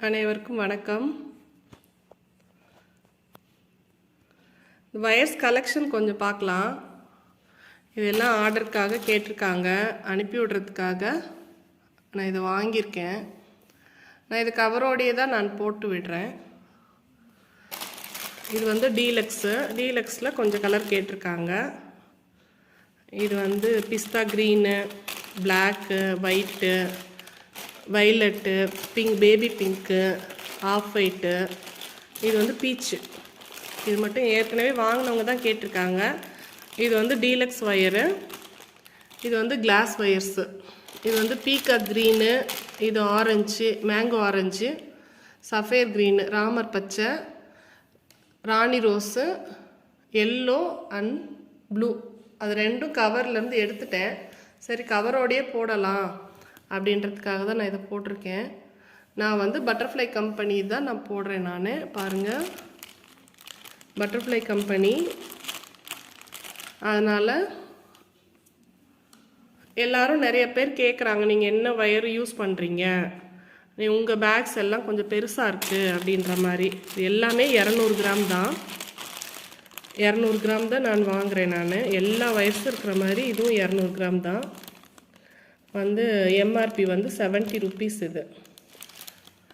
அனைவருக்கும் வணக்கம். Wires collection கொஞ்சம் பார்க்கலாம். இதெல்லாம் ஆர்டருக்காக கேட்டிருக்காங்க, அனுப்பி விடுறதுக்காக நான் இதை வாங்கியிருக்கேன். நான் இது கவரோடையே தான் நான் போட்டு விடுறேன். இது வந்து டீலக்ஸில் கொஞ்சம் கலர் கேட்டிருக்காங்க. இது வந்து pista green, black, white, violet, pink, baby pink, off white, இது வந்து பீச்சு. இது மட்டும் ஏற்கனவே வாங்கினவங்க தான் கேட்டிருக்காங்க. இது வந்து டீலக்ஸ் ஒயரு. இது வந்து கிளாஸ் ஒயர்ஸு. இது வந்து பீகாக் க்ரீனு, இது orange, mango orange, sapphire green, ராமர் பச்சை, ராணி ரோஸு, எல்லோ அண்ட் ப்ளூ. அது ரெண்டும் கவர்லேருந்து எடுத்துட்டேன். சரி கவரோடையே போடலாம் அப்படின்றதுக்காக தான் நான் இதை போட்டிருக்கேன். நான் வந்து பட்டர்ஃப்ளை கம்பெனி தான் நான் போடுறேன். நான் பாருங்கள், பட்டர்ஃப்ளை கம்பெனி. அதனால் எல்லோரும் நிறைய பேர் கேட்குறாங்க, நீங்கள் என்ன ஒயர் யூஸ் பண்ணுறீங்க, உங்கள் பேக்ஸ் எல்லாம் கொஞ்சம் பெருசாக இருக்குது அப்படின்ற மாதிரி. இது எல்லாமே 200 கிராம் தான். 200 கிராம் தான் நான் வாங்குகிறேன். நான் எல்லா வயசும் இருக்கிற மாதிரி இதுவும் 200 கிராம் தான். வந்து எம்ஆர்பி வந்து 70 ருபீஸ். இது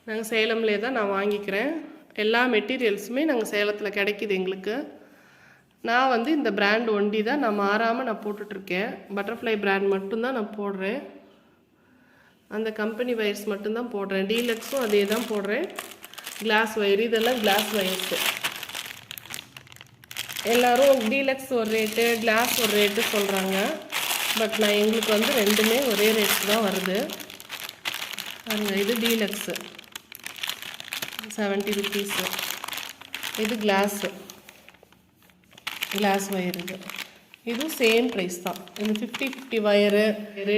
நாங்கள் சேலம்லே தான் நான் வாங்கிக்கிறேன். எல்லா மெட்டீரியல்ஸுமே நாங்கள் சேலத்தில் கிடைக்கிது எங்களுக்கு. நான் வந்து இந்த பிராண்ட் ஒண்டி தான் நான் மாறாமல் நான் போட்டுட்ருக்கேன். பட்டர்ஃப்ளை பிராண்ட் மட்டும்தான் நான் போடுறேன். அந்த கம்பெனி வயர்ஸ் மட்டும்தான் போடுறேன். டீலக்ஸும் அதே தான் போடுறேன். கிளாஸ் ஒயர், இதெல்லாம் கிளாஸ் ஒயர்ஸு. எல்லோரும் டீலக்ஸ் ஒரு ரேட்டு, கிளாஸ் ஒரு ரேட்டு சொல்கிறாங்க. பட் நான் எங்களுக்கு வந்து ரெண்டுமே ஒரே ரேட்டு தான் வருது. பாருங்கள், இது டீலக்ஸு 70 ருபீஸு. இது கிளாஸ் ஒயர். இதுவும் சேம் ப்ரைஸ் தான். இந்த 50 ஒயரு,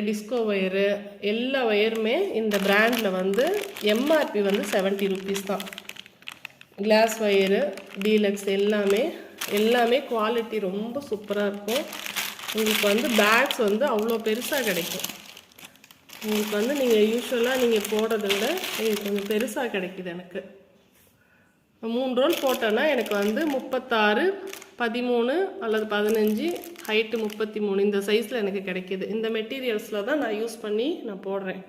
டிஸ்கோ ஒயரு, எல்லா ஒயருமே இந்த பிராண்டில் வந்து எம்ஆர்பி வந்து 70 ருபீஸ் தான். கிளாஸ் ஒயரு, டீலக்ஸ் எல்லாமே குவாலிட்டி ரொம்ப சூப்பராக இருக்கும். உங்களுக்கு வந்து பேக்ஸ் வந்து அவ்வளோ பெருசாக கிடைக்கும். உங்களுக்கு வந்து நீங்கள் யூஸ்வலாக நீங்கள் போடுறத விட இது கொஞ்சம் பெருசாக கிடைக்கிது. எனக்கு 3 ரோல் போட்டோன்னா எனக்கு வந்து 36, 13 அல்லது 15, ஹைட்டு 33 இந்த சைஸில் எனக்கு கிடைக்கிது. இந்த மெட்டீரியல்ஸில் தான் நான் யூஸ் பண்ணி நான் போடுறேன்.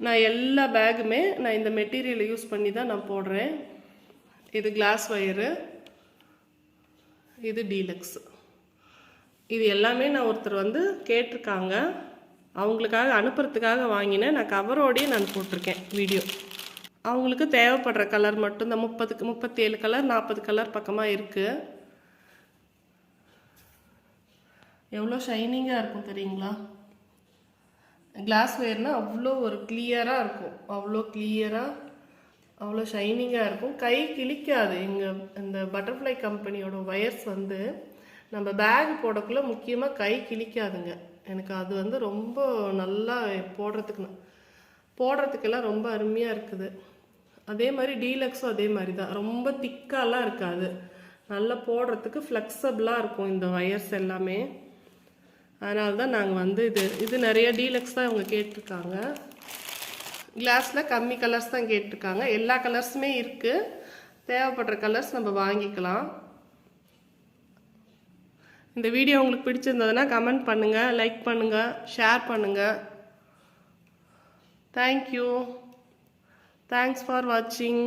நான் எல்லா பேக்குமே நான் இந்த மெட்டீரியலை யூஸ் பண்ணி தான் நான் போடுறேன். இது கிளாஸ் ஒயரு, இது டீலக்ஸ். இது எல்லாமே நான் ஒருத்தர் வந்து கேட்டிருக்காங்க, அவங்களுக்காக அனுப்புறதுக்காக வாங்கினேன். நான் கவரோடையே நான் போட்டிருக்கேன் வீடியோ. அவங்களுக்கு தேவைப்படுற கலர் மட்டும் இந்த 37 கலர் 40 கலர் பக்கமாக இருக்குது. எவ்வளோ ஷைனிங்காக இருக்கும் தெரியுங்களா? கிளாஸ் ஒயர்னால் அவ்வளோ ஒரு கிளியராக இருக்கும். அவ்வளோ ஷைனிங்காக இருக்கும். கை கிழிக்காது. இந்த பட்டர்ஃப்ளை கம்பெனியோட ஒயர்ஸ் வந்து நம்ம பேக் போடக்குள்ளே முக்கியமாக கை கிழிக்காதுங்க. எனக்கு அது வந்து ரொம்ப நல்லா போடுறதுக்கெல்லாம் ரொம்ப அருமையாக இருக்குது. அதே மாதிரி டீலக்ஸும் அதே மாதிரி தான். ரொம்ப திக்காலாம் இருக்காது. நல்லா போடுறதுக்கு ஃப்ளெக்சபிளாக இருக்கும் இந்த ஒயர்ஸ் எல்லாமே. அதனால தான் நாங்கள் வந்து இது நிறைய டீலக்ஸ் தான் இவங்க கேட்டிருக்காங்க. கிளாஸில் கம்மி கலர்ஸ் தான் கேட்டிருக்காங்க. எல்லா கலர்ஸுமே இருக்குது. தேவைப்படுற கலர்ஸ் நம்ம வாங்கிக்கலாம். இந்த வீடியோ உங்களுக்கு பிடிச்சிருந்ததுன்னா கமெண்ட் பண்ணுங்கள், லைக் பண்ணுங்கள், ஷேர் பண்ணுங்கள். தேங்க்யூ. தேங்க்ஸ் ஃபார் வாட்சிங்.